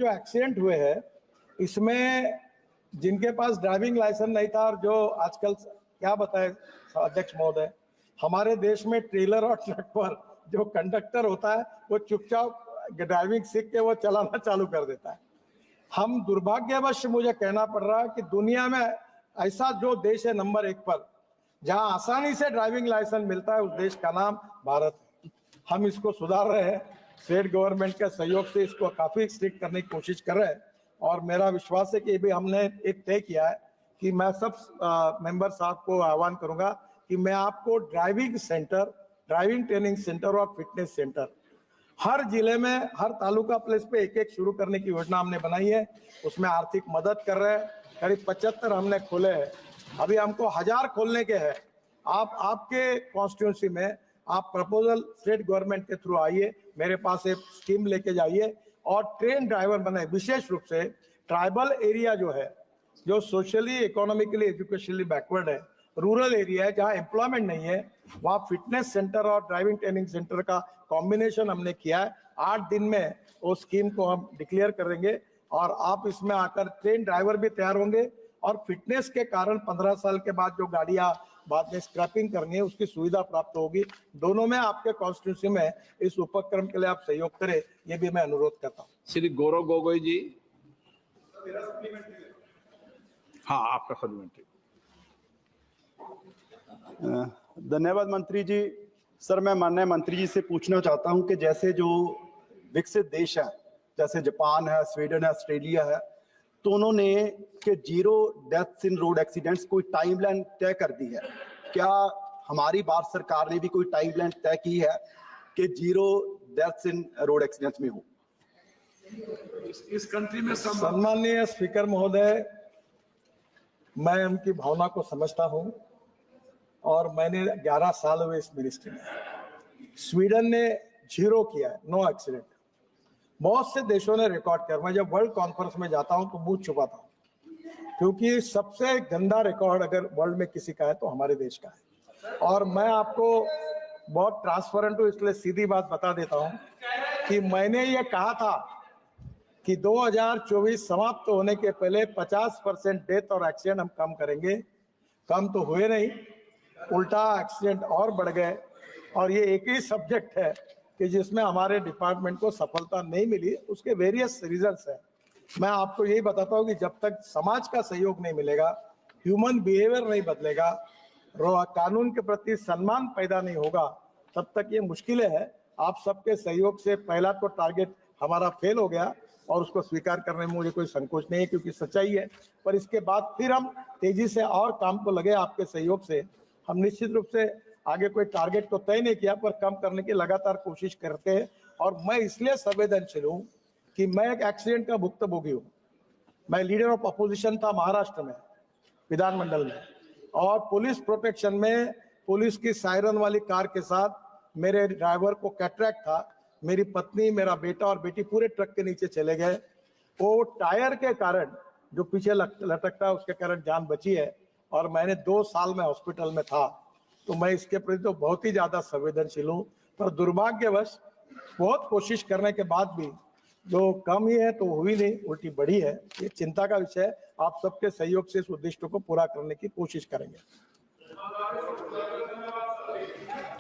जो एक्सीडेंट हुए हैं इसमें जिनके पास ड्राइविंग लाइसेंस नहीं था और जो आजकल क्या बताए अध्यक्ष महोदय, हमारे देश में ट्रेलर और ट्रक पर जो कंडक्टर होता है वो चुपचाप ड्राइविंग सीख के वो चलाना चालू कर देता है। हम दुर्भाग्यवश मुझे कहना पड़ रहा है कि दुनिया में ऐसा जो देश है नंबर 1 पर जहां आसानी से ड्राइविंग लाइसेंस मिलता है उस देश का नाम भारत है। हम इसको सुधार रहे हैं, स्टेट गवर्नमेंट के सहयोग से इसको काफी स्ट्रिक्ट करने की कोशिश कर रहे हैं और मेरा विश्वास है कि भी हमने एक तय किया है कि मैं सब मेंबर साहब को आह्वान करूंगा कि मैं आपको driving centre, driving training centre और फिटनेस सेंटर हर जिले में, हर तालुका प्लेस पे एक एक शुरू करने की योजना हमने बनाई है। उसमें आर्थिक मदद कर रहे हैं, करीब 75 हमने खोले हैं, अभी हमको 1000 खोलने के हैं। आप आपके कॉन्स्टिट्यूंसी में आप प्रपोजल स्टेट गवर्नमेंट के थ्रू आइए, मेरे पास एक स्कीम लेके जाइए और ट्रेन ड्राइवर बने। विशेष रूप से ट्राइबल एरिया जो है, जो सोशली, इकोनॉमिकली, एजुकेशनली बैकवर्ड है, रूरल एरिया है जहां एम्प्लॉयमेंट नहीं है, वहां फिटनेस सेंटर और ड्राइविंग ट्रेनिंग सेंटर का कॉम्बिनेशन हमने किया है। 8 दिन में वो स्कीम को हम डिक्लेयर करेंगे और आप इसमें आकर ट्रेन ड्राइवर भी तैयार होंगे और फिटनेस के कारण 15 साल के बाद जो गाड़ियां बाद में स्क्रैपिंग करनी है उसकी सुविधा प्राप्त होगी। दोनों में आपके कॉन्स्टिट्यूंसी में इस उपक्रम के लिए आप सहयोग करें, ये भी मैं अनुरोध करता हूँ। श्री गौरव गोगोई जी। हाँ, आपका सप्लीमेंट्री। धन्यवाद मंत्री जी। सर, मैं माननीय मंत्री जी से पूछना चाहता हूं कि जैसे जो विकसित देश है, जैसे जापान है, स्वीडन है, ऑस्ट्रेलिया है, तो उन्होंने कि 0 डेथ्स इन रोड एक्सीडेंट्स कोई टाइमलाइन तय कर दी है। क्या हमारी भारत सरकार ने भी कोई टाइमलाइन तय की है कि 0 डेथ्स इन रोड एक्सीडेंट्स में हो? इस कंट्री में सम्माननीय स्पीकर महोदय, मैं उनकी भावना को समझता हूं और मैंने 11 साल हुए इस मिनिस्ट्री में। स्वीडन ने 0 किया है, नो एक्सीडेंट। बहुत से देशों ने रिकॉर्ड किया। मैं जब वर्ल्ड कॉन्फ्रेंस में जाता हूं तो मुंह छुपाता हूं, क्योंकि सबसे गंदा रिकॉर्ड अगर वर्ल्ड में किसी का है तो हमारे देश का है। और मैं आपको बहुत ट्रांसपेरेंट हूं, इसलिए सीधी बात बता देता हूं कि मैंने ये कहा था कि 2024 समाप्त होने के पहले 50% डेथ और एक्सीडेंट हम कम करेंगे। कम तो हुए नहीं, उल्टा एक्सीडेंट और बढ़ गए। और ये एक ही सब्जेक्ट है कि जिसमें हमारे डिपार्टमेंट को सफलता नहीं मिली। उसके वेरियस रीजंस है। मैं आपको यही बताता हूँ कि जब तक समाज का सहयोग नहीं मिलेगा, ह्यूमन बिहेवियर नहीं बदलेगा, कानून के प्रति सम्मान पैदा नहीं होगा, तब तक ये मुश्किलें है। आप सबके सहयोग से पहला तो टारगेट हमारा फेल हो गया और उसको स्वीकार करने में मुझे कोई संकोच नहीं है, क्योंकि सच्चाई है। पर इसके बाद फिर हम तेजी से और काम को लगे। आपके सहयोग से हम निश्चित रूप से आगे कोई टारगेट तो तय नहीं किया, पर कम करने की लगातार कोशिश करते हैं। और मैं इसलिए संवेदनशील हूँ कि मैं एक एक्सीडेंट का भुक्तभोगी हूँ। मैं लीडर ऑफ अपोजिशन था महाराष्ट्र में, विधानमंडल में, और पुलिस प्रोटेक्शन में पुलिस की सायरन वाली कार के साथ मेरे ड्राइवर को कैटरैक्ट था। मेरी पत्नी, मेरा बेटा और बेटी पूरे ट्रक के नीचे चले गए। वो टायर के कारण जो पीछे लटकता है उसके कारण जान बची है और मैंने 2 साल में हॉस्पिटल में था। तो मैं इसके प्रति तो बहुत ही ज्यादा संवेदनशील हूँ। पर दुर्भाग्यवश बहुत कोशिश करने के बाद भी जो कम ही है तो हुई नहीं, उल्टी बढ़ी है। ये चिंता का विषय है। आप सबके सहयोग से इस उद्देश्य को पूरा करने की कोशिश करेंगे।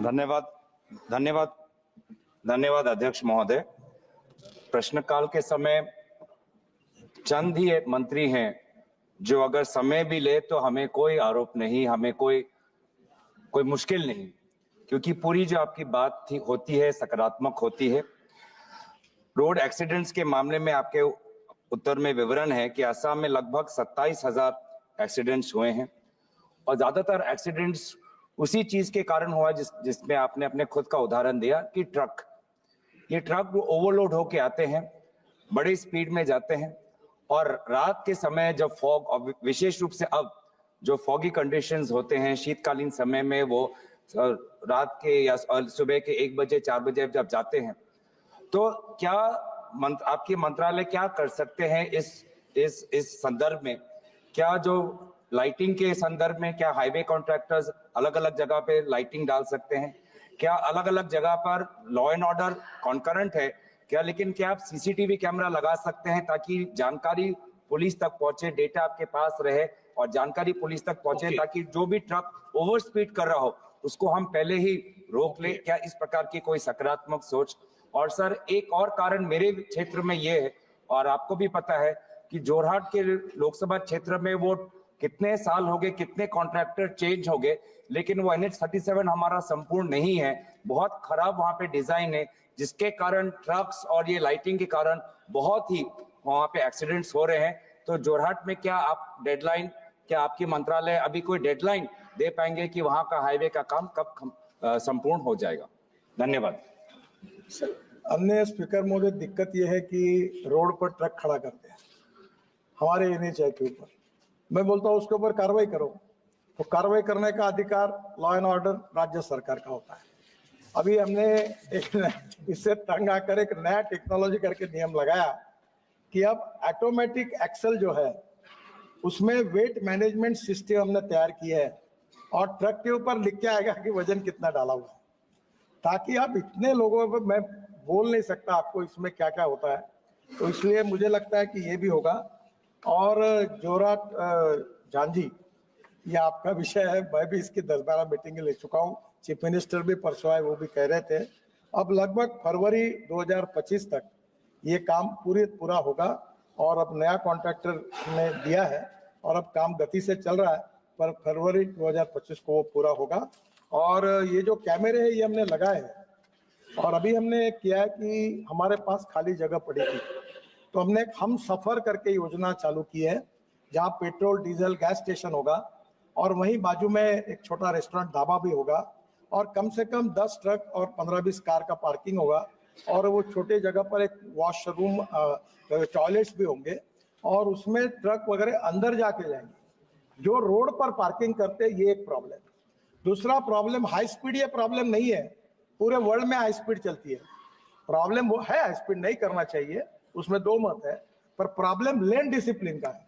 धन्यवाद धन्यवाद धन्यवाद अध्यक्ष महोदय। प्रश्नकाल के समय चंद ही एक मंत्री हैं जो अगर समय भी ले तो हमें कोई आरोप नहीं, हमें कोई मुश्किल नहीं, क्योंकि पूरी जो आपकी बात होती है सकारात्मक होती है। रोड एक्सीडेंट्स के मामले में आपके उत्तर में विवरण है कि असम में लगभग 27,000 एक्सीडेंट्स हुए हैं और ज्यादातर एक्सीडेंट्स उसी चीज के कारण हुआ जिसमें आपने अपने खुद का उदाहरण दिया कि ये ट्रक ओवरलोड होके आते हैं, बड़ी स्पीड में जाते हैं और रात के समय जब फॉग, और विशेष रूप से अब जो फॉगी कंडीशंस होते हैं शीतकालीन समय में, वो रात के या सुबह के 1 बजे 4 बजे जब जाते हैं, तो क्या आपके मंत्रालय क्या कर सकते हैं इस संदर्भ में? क्या जो लाइटिंग के संदर्भ में क्या हाईवे कॉन्ट्रैक्टर्स अलग अलग जगह पे लाइटिंग डाल सकते हैं? क्या अलग अलग जगह पर लॉ एंड ऑर्डर कॉन्करेंट है क्या, लेकिन क्या आप सीसीटीवी कैमरा लगा सकते हैं ताकि जानकारी पुलिस तक पहुंचे, डेटा आपके पास रहे और जानकारी पुलिस तक पहुंचे, Okay. ताकि जो भी ट्रक ओवर स्पीड कर रहा हो उसको हम पहले ही रोक लें? क्या इस प्रकार की कोई सकारात्मक सोच? और सर, एक और कारण मेरे क्षेत्र में ये है, और आपको भी पता है कि जोरहाट के लोकसभा क्षेत्र में वो कितने साल हो गए, कितने कॉन्ट्रैक्टर चेंज हो गए, लेकिन वो NH-37 हमारा संपूर्ण नहीं है। बहुत खराब वहां पे डिजाइन है, जिसके कारण ट्रक्स और ये लाइटिंग के कारण बहुत ही वहां पे एक्सीडेंट्स हो रहे हैं। तो जोरहाट में क्या आप डेडलाइन, क्या आपकी मंत्रालय अभी कोई डेडलाइन दे पाएंगे कि वहां का हाईवे का काम कब संपूर्ण हो जाएगा? धन्यवाद। अन्य स्पीकर महोदय, दिक्कत यह है कि रोड पर ट्रक खड़ा करते हैं हमारे NHAI के ऊपर। मैं बोलता हूँ उसके ऊपर कार्रवाई करो, तो कार्रवाई करने का अधिकार लॉ एंड ऑर्डर राज्य सरकार का होता है। अभी हमने एक इससे तंग आकर एक नया टेक्नोलॉजी करके नियम लगाया कि अब ऑटोमेटिक एक्सल जो है उसमें वेट मैनेजमेंट सिस्टम हमने तैयार किया है और ट्रक के ऊपर लिख के आएगा कि वजन कितना डाला हुआ है, ताकि आप इतने लोगों पर, मैं बोल नहीं सकता आपको इसमें क्या क्या होता है, तो इसलिए मुझे लगता है कि ये भी होगा। और जोरहाट झांझी, ये आपका विषय है, मैं भी इसकी 10-12 मीटिंग ले चुका हूँ, चीफ मिनिस्टर भी परसों आए, वो भी कह रहे थे। अब लगभग फरवरी 2025 तक ये काम पूरा होगा और अब नया कॉन्ट्रैक्टर ने दिया है और अब काम गति से चल रहा है, पर फरवरी 2025 को वो पूरा होगा। और ये जो कैमरे हैं ये हमने लगाए हैं, और अभी हमने किया है कि हमारे पास खाली जगह पड़ी थी, तो हमने एक हम सफर करके योजना चालू की है, जहाँ पेट्रोल डीजल गैस स्टेशन होगा और वहीं बाजू में एक छोटा रेस्टोरेंट ढाबा भी होगा और कम से कम 10 ट्रक और 15-20 कार का पार्किंग होगा और वो छोटे जगह पर एक वॉशरूम टॉयलेट्स भी होंगे और उसमें ट्रक वगैरह अंदर जाके जाएंगे। जो रोड पर पार्किंग करते हैं ये एक प्रॉब्लम। दूसरा प्रॉब्लम हाई स्पीड, ये प्रॉब्लम नहीं है, पूरे वर्ल्ड में हाई स्पीड चलती है। प्रॉब्लम वो है हाई स्पीड नहीं करना चाहिए, उसमें दो मत है, पर प्रॉब्लम लेन डिसिप्लिन का है।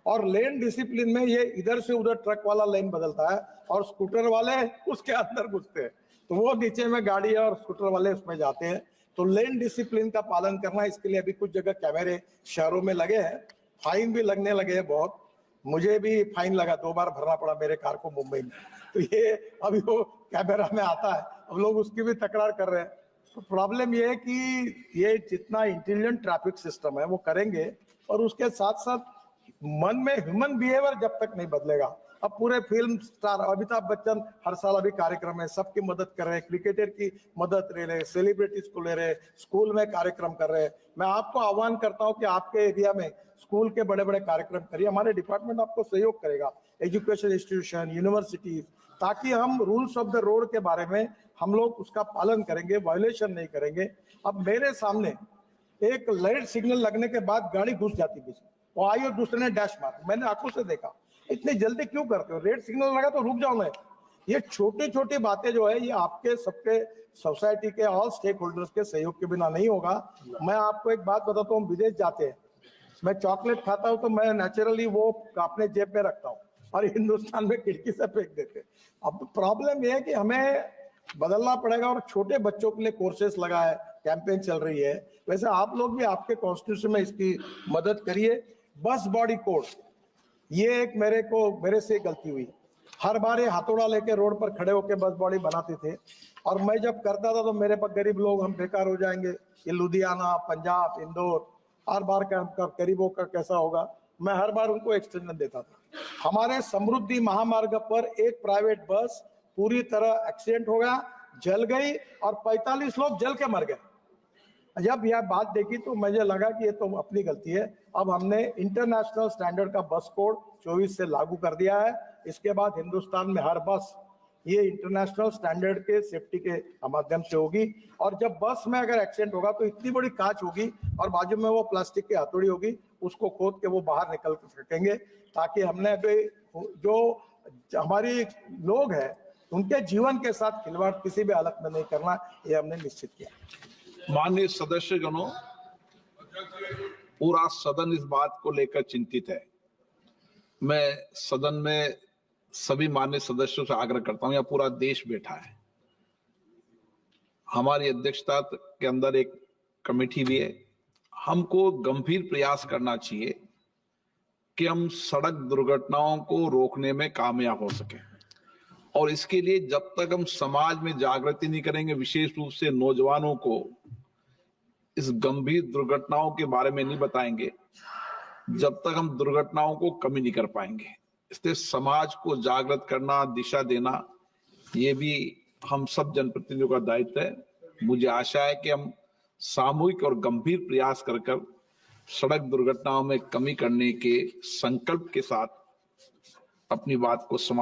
और लेन डिसिप्लिन में ये इधर से उधर ट्रक वाला लेन बदलता है और स्कूटर वाले उसके अंदर घुसते हैं, तो वो नीचे में गाड़ी और स्कूटर वाले उसमें जाते हैं। तो लेन डिसिप्लिन का पालन करना, इसके लिए अभी कुछ जगह कैमरे शहरों में लगे हैं, फाइन भी लगने लगे हैं बहुत। मुझे भी फाइन लगा, 2 बार भरना पड़ा मेरे कार को मुंबई में, तो ये अभी वो कैमरा में आता है, अब लोग उसकी भी तकरार कर रहे हैं। तो प्रॉब्लम ये है कि ये जितना इंटेलिजेंट ट्रैफिक सिस्टम है वो करेंगे और उसके साथ साथ मन में ह्यूमन बिहेवियर जब तक नहीं बदलेगा। अब पूरे फिल्म स्टार अमिताभ बच्चन हर साल अभी कार्यक्रम है, सबकी मदद कर रहे हैं, क्रिकेटर की मदद ले रहे हैं, सेलिब्रिटीज को ले रहे हैं, स्कूल में कार्यक्रम कर रहे हैं। मैं आपको आह्वान करता हूं कि आपके एरिया में स्कूल के बड़े बड़े कार्यक्रम करिए, हमारे डिपार्टमेंट आपको सहयोग करेगा, एजुकेशन इंस्टीट्यूशन, यूनिवर्सिटीज, ताकि हम रूल्स ऑफ द रोड के बारे में हम लोग उसका पालन करेंगे, वायोलेशन नहीं करेंगे। अब मेरे सामने एक लाइट सिग्नल लगने के बाद गाड़ी घुस जाती बीच में, वो आई और दूसरे ने डैश मार, मैंने आंखों से देखा। इतनी जल्दी क्यों करते हो? रेड सिग्नल लगा तो रुक जाओ ना। ये छोटी छोटी बातें जो है ये आपके सबके सोसाइटी के ऑल स्टेक होल्डर्स के सहयोग के बिना नहीं होगा। मैं आपको एक बात बताता हूँ, विदेश जाते हैं, मैं चॉकलेट खाता हूँ तो मैं नेचुरली वो अपने जेब में रखता हूँ और हिंदुस्तान में खिड़की से फेंक देते। अब प्रॉब्लम ये है कि हमें बदलना पड़ेगा और छोटे बच्चों के लिए कोर्सेस लगा है, कैंपेन चल रही है। वैसे आप लोग भी आपके कॉन्स्टिट्यूशन में इसकी मदद करिए। बस बॉडी कोड, ये एक मेरे से गलती हुई। हर बार ये हथौड़ा लेके रोड पर खड़े होकर बस बॉडी बनाते थे और मैं जब करता था तो मेरे पर गरीब लोग हम बेकार हो जाएंगे, ये लुधियाना, पंजाब, इंदौर, हर बार का गरीबों का कैसा होगा, मैं हर बार उनको एक्सटेंशन देता था। हमारे समृद्धि महामार्ग पर एक प्राइवेट बस पूरी तरह एक्सीडेंट हो गया, जल गई और 45 लोग जल के मर गए। जब यह बात देखी तो मुझे लगा कि ये तो अपनी गलती है। अब हमने इंटरनेशनल स्टैंडर्ड का बस कोड 24 से लागू कर दिया है। इसके बाद हिंदुस्तान में हर बस ये इंटरनेशनल स्टैंडर्ड के सेफ्टी के माध्यम से होगी। और जब बस में अगर एक्सीडेंट होगा तो इतनी बड़ी कांच होगी और बाजू में वो प्लास्टिक की हथौड़ी होगी, उसको खोद के वो बाहर निकल सकेंगे, ताकि हमने अभी जो हमारी लोग हैं उनके जीवन के साथ खिलवाड़ किसी भी हालत में नहीं करना, ये हमने निश्चित किया। माननीय सदस्यगणों, पूरा सदन इस बात को लेकर चिंतित है। मैं सदन में सभी माननीय सदस्यों से आग्रह करता हूं, या पूरा देश बैठा है, हमारी अध्यक्षता के अंदर एक कमेटी भी है। हमको गंभीर प्रयास करना चाहिए कि हम सड़क दुर्घटनाओं को रोकने में कामयाब हो सके, और इसके लिए जब तक हम समाज में जागृति नहीं करेंगे, विशेष रूप से नौजवानों को इस गंभीर दुर्घटनाओं के बारे में नहीं बताएंगे, जब तक हम दुर्घटनाओं को कमी नहीं कर पाएंगे। इसलिए समाज को जागृत करना, दिशा देना, ये भी हम सब जनप्रतिनिधियों का दायित्व है। मुझे आशा है कि हम सामूहिक और गंभीर प्रयास कर सड़क दुर्घटनाओं में कमी करने के संकल्प के साथ अपनी बात को समाप्त